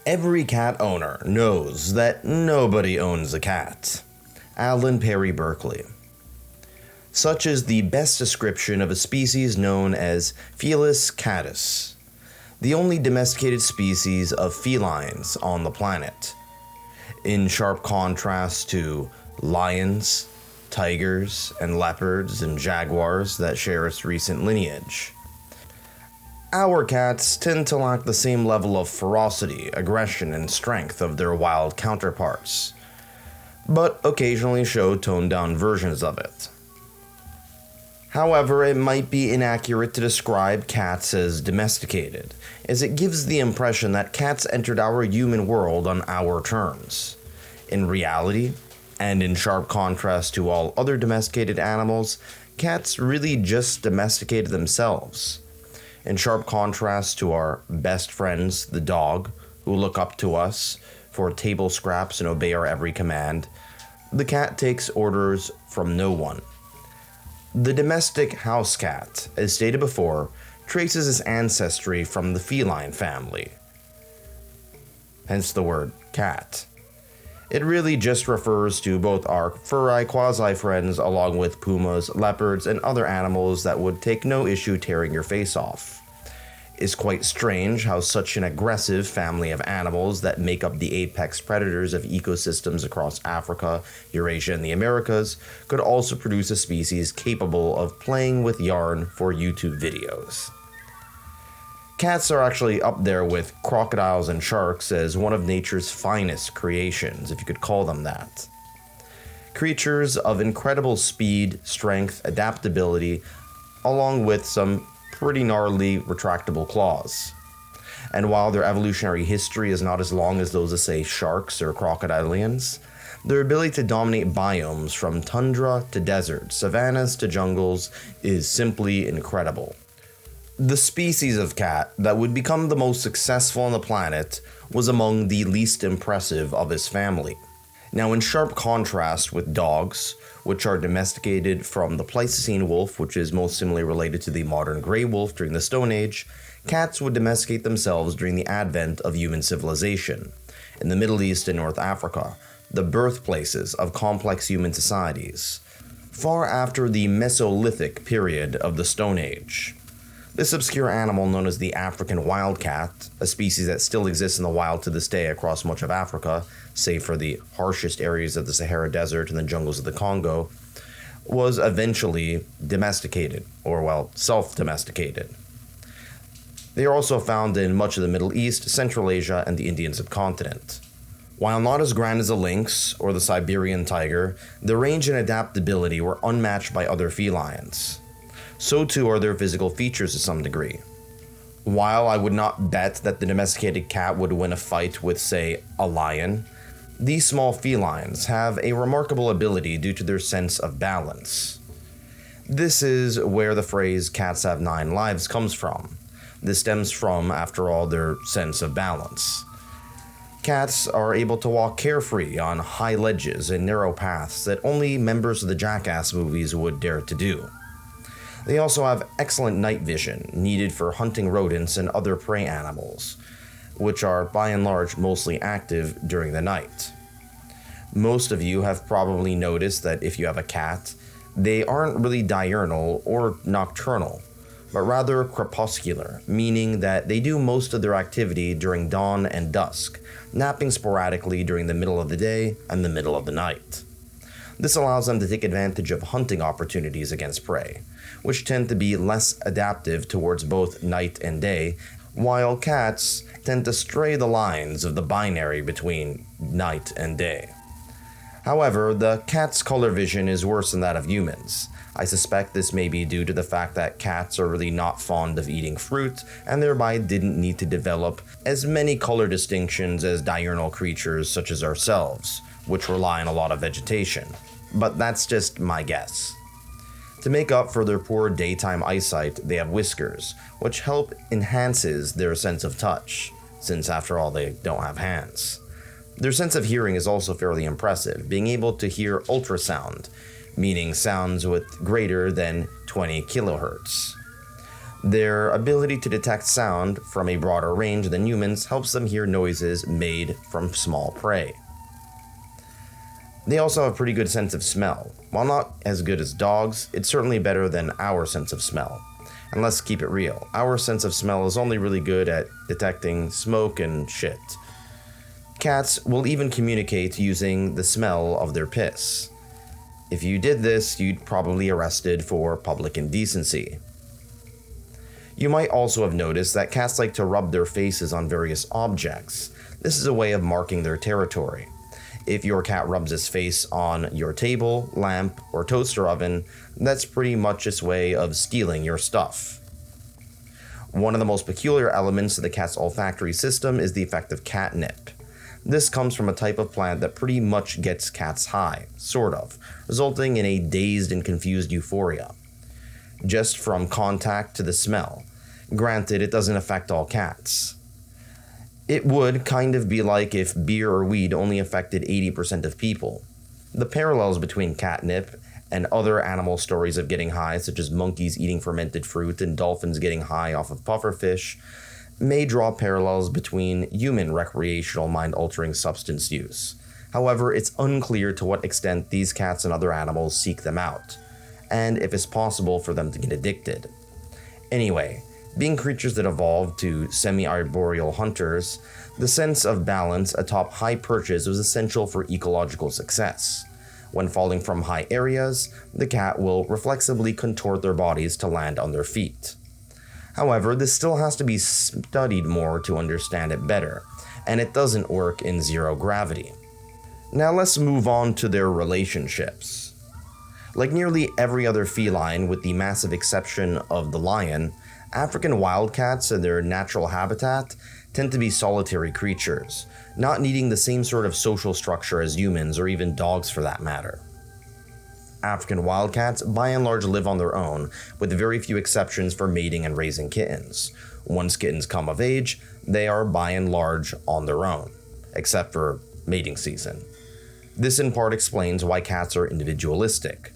Every cat owner knows that nobody owns a cat. Alan Perry Berkeley. Such is the best description of a species known as Felis catus, the only domesticated species of felines on the planet, in sharp contrast to lions, tigers, and leopards and jaguars that share its recent lineage. Our cats tend to lack the same level of ferocity, aggression, and strength of their wild counterparts, but occasionally show toned-down versions of it. However, it might be inaccurate to describe cats as domesticated, as it gives the impression that cats entered our human world on our terms. In reality, and in sharp contrast to all other domesticated animals, cats really just domesticated themselves. In sharp contrast to our best friends, the dog, who look up to us for table scraps and obey our every command, the cat takes orders from no one. The domestic house cat, as stated before, traces its ancestry from the feline family, hence the word cat. It really just refers to both our furry quasi-friends along with pumas, leopards, and other animals that would take no issue tearing your face off. It's quite strange how such an aggressive family of animals that make up the apex predators of ecosystems across Africa, Eurasia, and the Americas could also produce a species capable of playing with yarn for YouTube videos. Cats are actually up there with crocodiles and sharks as one of nature's finest creations, if you could call them that. Creatures of incredible speed, strength, adaptability, along with some pretty gnarly retractable claws. And while their evolutionary history is not as long as those of, say, sharks or crocodilians, their ability to dominate biomes from tundra to desert, savannas to jungles is simply incredible. The species of cat that would become the most successful on the planet was among the least impressive of his family. Now, in sharp contrast with dogs, which are domesticated from the Pleistocene wolf, which is most similarly related to the modern gray wolf during the Stone Age, cats would domesticate themselves during the advent of human civilization. In the Middle East and North Africa, the birthplaces of complex human societies, far after the Mesolithic period of the Stone Age. This obscure animal known as the African wildcat, a species that still exists in the wild to this day across much of Africa, save for the harshest areas of the Sahara Desert and the jungles of the Congo, was eventually domesticated, or self-domesticated. They are also found in much of the Middle East, Central Asia, and the Indian subcontinent. While not as grand as a lynx or the Siberian tiger, their range and adaptability were unmatched by other felines. So too are their physical features to some degree. While I would not bet that the domesticated cat would win a fight with, say, a lion, these small felines have a remarkable ability due to their sense of balance. This is where the phrase "cats have 9 lives" comes from. This stems from, after all, their sense of balance. Cats are able to walk carefree on high ledges and narrow paths that only members of the Jackass movies would dare to do. They also have excellent night vision, needed for hunting rodents and other prey animals, which are by and large mostly active during the night. Most of you have probably noticed that if you have a cat, they aren't really diurnal or nocturnal, but rather crepuscular, meaning that they do most of their activity during dawn and dusk, napping sporadically during the middle of the day and the middle of the night. This allows them to take advantage of hunting opportunities against prey, which tend to be less adaptive towards both night and day, while cats tend to stray the lines of the binary between night and day. However, the cat's color vision is worse than that of humans. I suspect this may be due to the fact that cats are really not fond of eating fruit, and thereby didn't need to develop as many color distinctions as diurnal creatures such as ourselves, which rely on a lot of vegetation. But that's just my guess. To make up for their poor daytime eyesight, they have whiskers, which help enhances their sense of touch, since after all they don't have hands. Their sense of hearing is also fairly impressive, being able to hear ultrasound, meaning sounds with greater than 20 kilohertz. Their ability to detect sound from a broader range than humans helps them hear noises made from small prey. They also have a pretty good sense of smell. While not as good as dogs, it's certainly better than our sense of smell. And let's keep it real, our sense of smell is only really good at detecting smoke and shit. Cats will even communicate using the smell of their piss. If you did this, you'd probably be arrested for public indecency. You might also have noticed that cats like to rub their faces on various objects. This is a way of marking their territory. If your cat rubs its face on your table, lamp, or toaster oven, that's pretty much its way of stealing your stuff. One of the most peculiar elements of the cat's olfactory system is the effect of catnip. This comes from a type of plant that pretty much gets cats high, sort of, resulting in a dazed and confused euphoria. Just from contact to the smell. Granted, it doesn't affect all cats. It would kind of be like if beer or weed only affected 80% of people. The parallels between catnip and other animal stories of getting high, such as monkeys eating fermented fruit and dolphins getting high off of pufferfish, may draw parallels between human recreational mind-altering substance use. However, it's unclear to what extent these cats and other animals seek them out, and if it's possible for them to get addicted. Anyway, being creatures that evolved to semi-arboreal hunters, the sense of balance atop high perches was essential for ecological success. When falling from high areas, the cat will reflexively contort their bodies to land on their feet. However, this still has to be studied more to understand it better, and it doesn't work in zero gravity. Now let's move on to their relationships. Like nearly every other feline, with the massive exception of the lion, African wildcats in their natural habitat tend to be solitary creatures, not needing the same sort of social structure as humans or even dogs for that matter. African wildcats by and large live on their own, with very few exceptions for mating and raising kittens. Once kittens come of age, they are by and large on their own, except for mating season. This in part explains why cats are individualistic.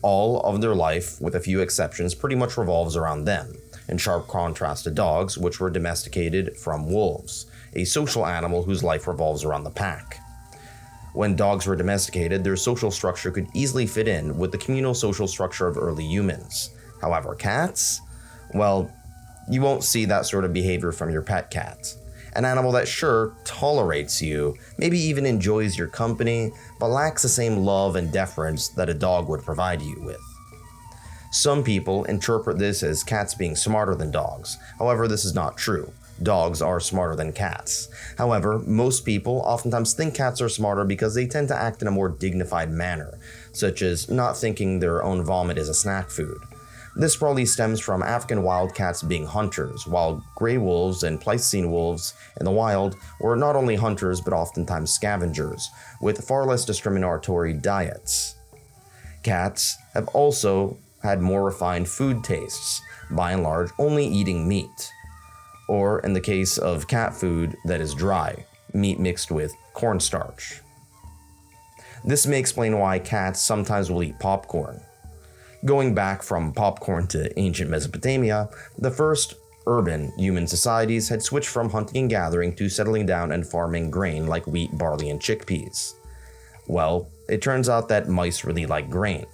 All of their life, with a few exceptions, pretty much revolves around them, in sharp contrast to dogs, which were domesticated from wolves, a social animal whose life revolves around the pack. When dogs were domesticated, their social structure could easily fit in with the communal social structure of early humans. However, cats? Well, you won't see that sort of behavior from your pet cat. An animal that sure tolerates you, maybe even enjoys your company, but lacks the same love and deference that a dog would provide you with. Some people interpret this as cats being smarter than dogs. However, this is not true. Dogs are smarter than cats. However, most people oftentimes think cats are smarter because they tend to act in a more dignified manner, such as not thinking their own vomit is a snack food. This probably stems from African wildcats being hunters, while gray wolves and Pleistocene wolves in the wild were not only hunters but oftentimes scavengers, with far less discriminatory diets. Cats have also had more refined food tastes, by and large only eating meat. Or in the case of cat food that is dry, meat mixed with cornstarch. This may explain why cats sometimes will eat popcorn. Going back from popcorn to ancient Mesopotamia, the first urban human societies had switched from hunting and gathering to settling down and farming grain like wheat, barley, and chickpeas. Well, it turns out that mice really like grain.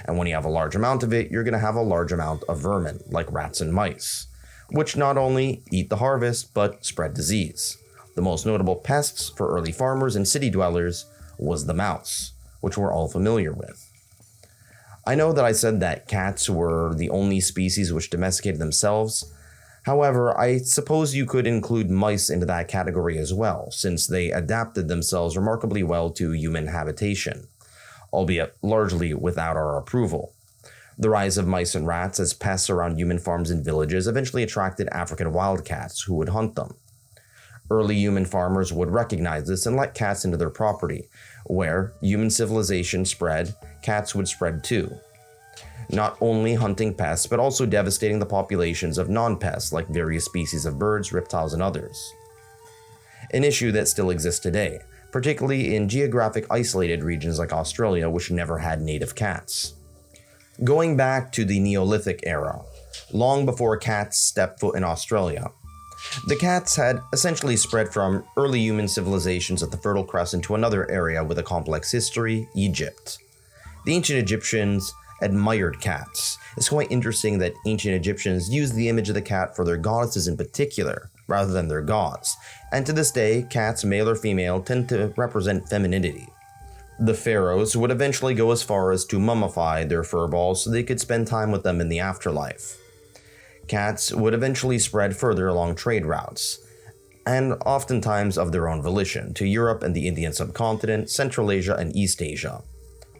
And when you have a large amount of it, you're going to have a large amount of vermin, like rats and mice, which not only eat the harvest, but spread disease. The most notable pests for early farmers and city dwellers was the mouse, which we're all familiar with. I know that I said that cats were the only species which domesticated themselves. However, I suppose you could include mice into that category as well, since they adapted themselves remarkably well to human habitation, albeit largely without our approval. The rise of mice and rats as pests around human farms and villages eventually attracted African wildcats who would hunt them. Early human farmers would recognize this and let cats into their property. Where human civilization spread, cats would spread too. Not only hunting pests, but also devastating the populations of non-pests like various species of birds, reptiles, and others. An issue that still exists today, particularly in geographic isolated regions like Australia, which never had native cats. Going back to the Neolithic era, long before cats stepped foot in Australia. The cats had essentially spread from early human civilizations at the Fertile Crescent to another area with a complex history, Egypt. The ancient Egyptians admired cats. It's quite interesting that ancient Egyptians used the image of the cat for their goddesses in particular, rather than their gods, and to this day, cats, male or female, tend to represent femininity. The pharaohs would eventually go as far as to mummify their furballs so they could spend time with them in the afterlife. Cats would eventually spread further along trade routes, and oftentimes of their own volition, to Europe and the Indian subcontinent, Central Asia, and East Asia.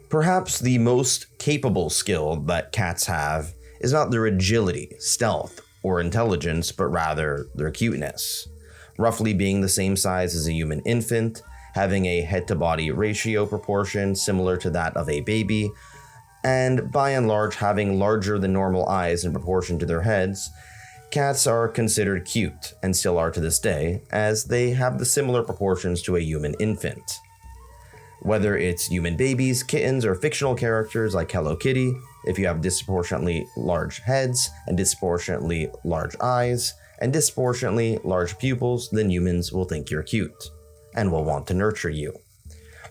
Perhaps the most capable skill that cats have is not their agility, stealth, or intelligence, but rather their cuteness. Roughly being the same size as a human infant, having a head-to-body ratio proportion similar to that of a baby, and by and large having larger than normal eyes in proportion to their heads, cats are considered cute, and still are to this day, as they have the similar proportions to a human infant. Whether it's human babies, kittens, or fictional characters like Hello Kitty, if you have disproportionately large heads, and disproportionately large eyes, and disproportionately large pupils, then humans will think you're cute, and will want to nurture you.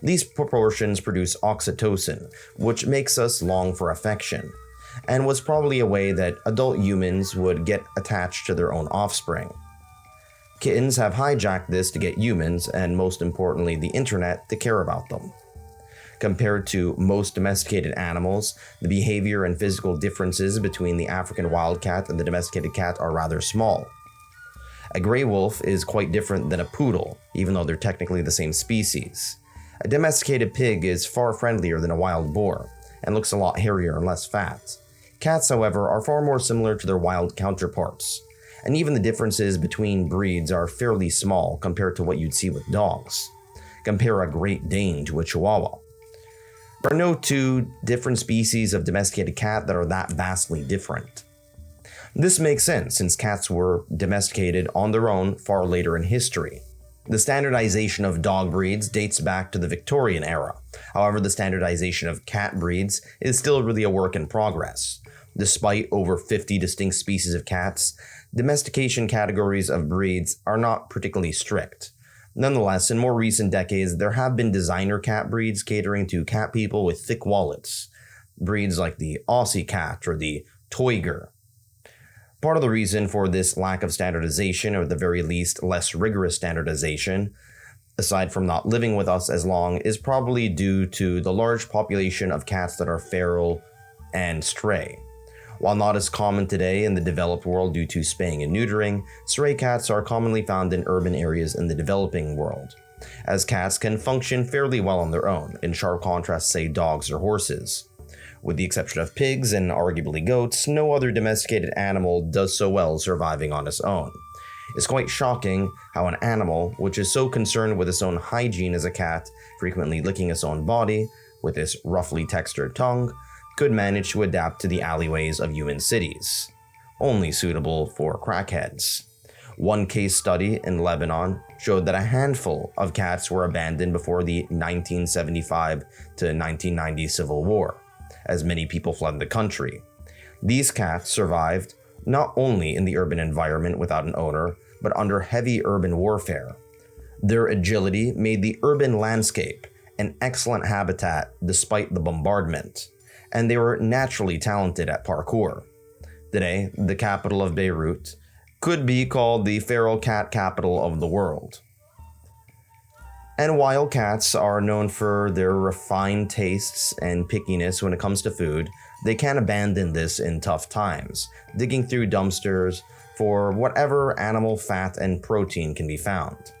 These proportions produce oxytocin, which makes us long for affection, and was probably a way that adult humans would get attached to their own offspring. Kittens have hijacked this to get humans, and most importantly the internet, to care about them. Compared to most domesticated animals, the behavior and physical differences between the African wildcat and the domesticated cat are rather small. A gray wolf is quite different than a poodle, even though they're technically the same species. A domesticated pig is far friendlier than a wild boar, and looks a lot hairier and less fat. Cats, however, are far more similar to their wild counterparts, and even the differences between breeds are fairly small compared to what you'd see with dogs. Compare a Great Dane to a Chihuahua. There are no two different species of domesticated cat that are that vastly different. This makes sense since cats were domesticated on their own far later in history. The standardization of dog breeds dates back to the Victorian era. However, the standardization of cat breeds is still really a work in progress. Despite over 50 distinct species of cats, domestication categories of breeds are not particularly strict. Nonetheless, in more recent decades, there have been designer cat breeds catering to cat people with thick wallets. Breeds like the Aussie cat or the Toiger. Part of the reason for this lack of standardization, or at the very least less rigorous standardization, aside from not living with us as long, is probably due to the large population of cats that are feral and stray. While not as common today in the developed world due to spaying and neutering, stray cats are commonly found in urban areas in the developing world, as cats can function fairly well on their own, in sharp contrast to, say, dogs or horses. With the exception of pigs and arguably goats, no other domesticated animal does so well surviving on its own. It's quite shocking how an animal, which is so concerned with its own hygiene as a cat, frequently licking its own body with its roughly textured tongue, could manage to adapt to the alleyways of human cities, only suitable for crackheads. One case study in Lebanon showed that a handful of cats were abandoned before the 1975 to 1990 civil war, as many people fled the country. These cats survived not only in the urban environment without an owner, but under heavy urban warfare. Their agility made the urban landscape an excellent habitat despite the bombardment, and they were naturally talented at parkour. Today, the capital of Beirut could be called the feral cat capital of the world. And while cats are known for their refined tastes and pickiness when it comes to food, they can abandon this in tough times, digging through dumpsters for whatever animal fat and protein can be found.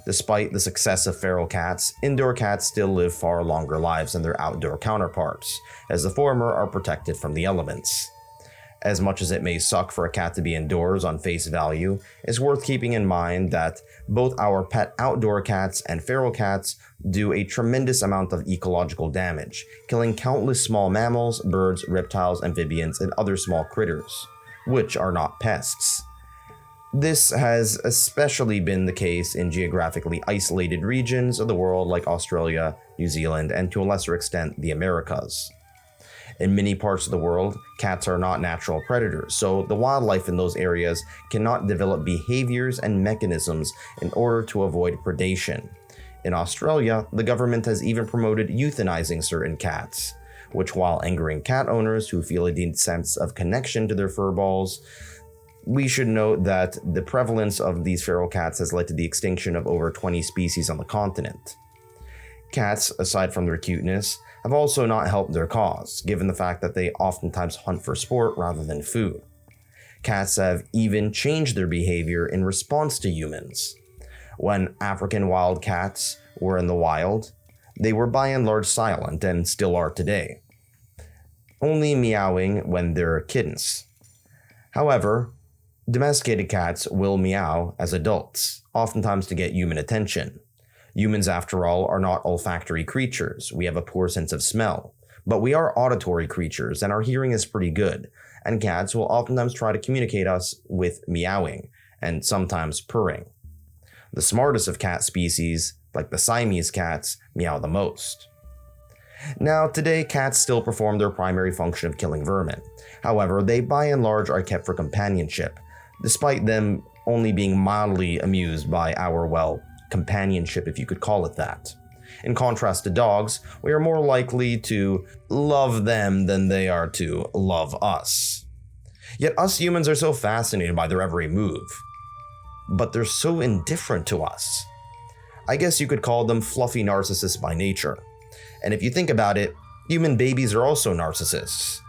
Despite the success of feral cats, indoor cats still live far longer lives than their outdoor counterparts, as the former are protected from the elements. As much as it may suck for a cat to be indoors on face value, it's worth keeping in mind that both our pet outdoor cats and feral cats do a tremendous amount of ecological damage, killing countless small mammals, birds, reptiles, amphibians, and other small critters, which are not pests. This has especially been the case in geographically isolated regions of the world like Australia, New Zealand, and to a lesser extent, the Americas. In many parts of the world, cats are not natural predators, so the wildlife in those areas cannot develop behaviors and mechanisms in order to avoid predation. In Australia, the government has even promoted euthanizing certain cats, which, while angering cat owners who feel a deep sense of connection to their fur balls, we should note that the prevalence of these feral cats has led to the extinction of over 20 species on the continent. Cats, aside from their cuteness, have also not helped their cause, given the fact that they oftentimes hunt for sport rather than food. Cats have even changed their behavior in response to humans. When African wildcats were in the wild, they were by and large silent and still are today, only meowing when they're kittens. However, domesticated cats will meow as adults, oftentimes to get human attention. Humans, after all, are not olfactory creatures. We have a poor sense of smell. But we are auditory creatures, and our hearing is pretty good, and cats will oftentimes try to communicate us with meowing, and sometimes purring. The smartest of cat species, like the Siamese cats, meow the most. Now, today, cats still perform their primary function of killing vermin. However, they by and large are kept for companionship, despite them only being mildly amused by our, companionship, if you could call it that. In contrast to dogs, we are more likely to love them than they are to love us. Yet us humans are so fascinated by their every move. But they're so indifferent to us. I guess you could call them fluffy narcissists by nature. And if you think about it, human babies are also narcissists.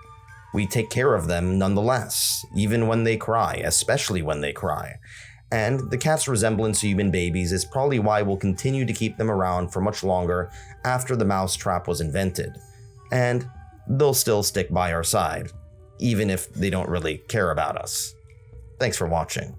We take care of them nonetheless, even when they cry, especially when they cry. And the cat's resemblance to human babies is probably why we'll continue to keep them around for much longer after the mousetrap was invented. And they'll still stick by our side, even if they don't really care about us. Thanks for watching.